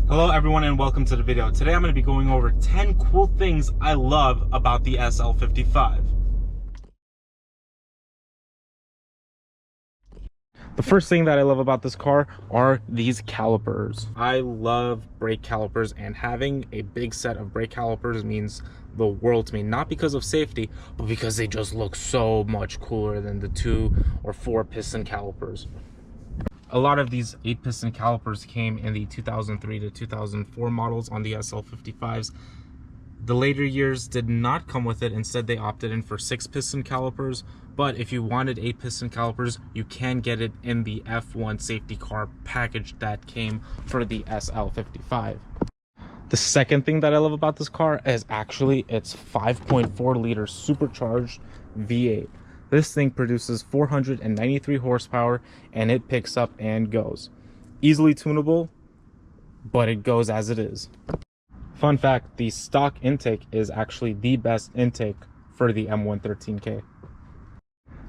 Hello everyone and welcome to the video. Today I'm going to be going over 10 cool things I love about the SL55. The first thing that I love about this car are these calipers. I love brake calipers, and having a big set of brake calipers means the world to me. Not because of safety, but because they just look so much cooler than the 2 or 4 piston calipers. A lot of these 8-piston calipers came in the 2003 to 2004 models on the SL55s. The later years did not come with it. Instead, they opted in for 6-piston calipers. But if you wanted 8-piston calipers, you can get it in the F1 safety car package that came for the SL55. The second thing that I love about this car is actually its 5.4 liter supercharged V8. This thing produces 493 horsepower and it picks up and goes. Easily tunable, but it goes as it is. Fun fact, the stock intake is actually the best intake for the M113K.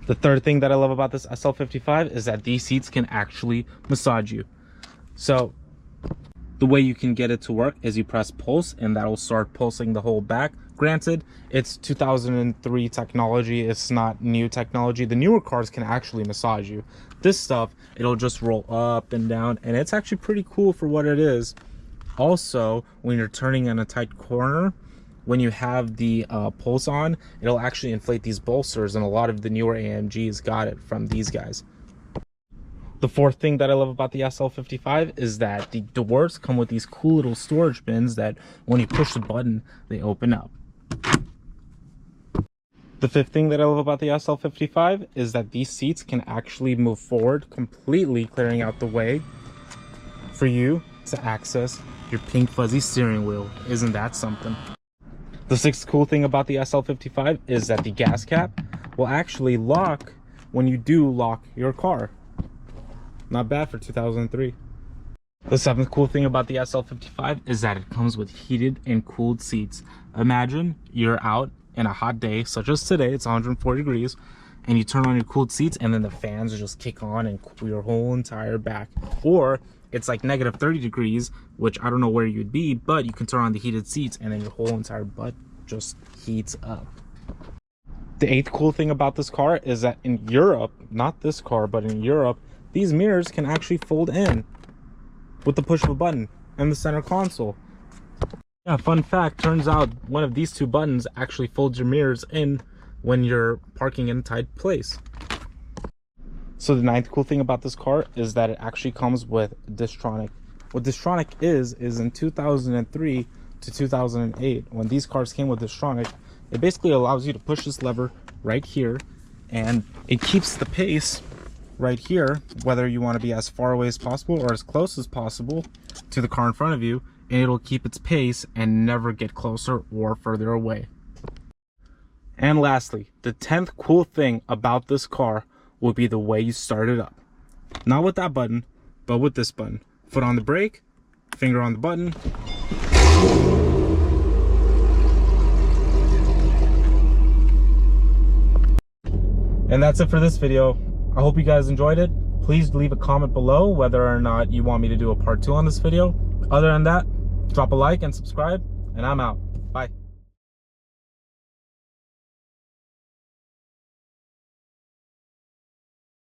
The third thing that I love about this SL55 is that these seats can actually massage you. So the way you can get it to work is you press pulse and that'll start pulsing the whole back. Granted, it's 2003 technology, it's not new technology. The newer cars can actually massage you. This stuff, it'll just roll up and down, and it's actually pretty cool for what it is. Also, when you're turning in a tight corner, when you have the pulse on, it'll actually inflate these bolsters, and a lot of the newer AMGs got it from these guys. The fourth thing that I love about the SL55 is that the doors come with these cool little storage bins that when you push the button, they open up. The fifth thing that I love about the SL55 is that these seats can actually move forward, completely clearing out the way for you to access your pink fuzzy steering wheel. Isn't that something? The sixth cool thing about the SL55 is that the gas cap will actually lock when you do lock your car. Not bad for 2003. The seventh cool thing about the SL55 is that it comes with heated and cooled seats. Imagine you're out in a hot day, such as today, it's 104 degrees, and you turn on your cooled seats and then the fans just kick on and cool your whole entire back. Or it's like negative 30 degrees, which I don't know where you'd be, but you can turn on the heated seats and then your whole entire butt just heats up. The eighth cool thing about this car is that in Europe, not this car, but in Europe, these mirrors can actually fold in with the push of a button in the center console. Yeah, fun fact, turns out one of these two buttons actually folds your mirrors in when you're parking in a tight place. So the ninth cool thing about this car is that it actually comes with Distronic. What Distronic is in 2003 to 2008, when these cars came with Distronic, it basically allows you to push this lever right here and it keeps the pace right here, whether you want to be as far away as possible or as close as possible to the car in front of you, and it'll keep its pace and never get closer or further away. And lastly, the 10th cool thing about this car will be the way you start it up. Not with that button, but with this button. Foot on the brake, finger on the button. And that's it for this video. I hope you guys enjoyed it. Please leave a comment below whether or not you want me to do a part 2 on this video. Other than that, drop a like and subscribe, and I'm out.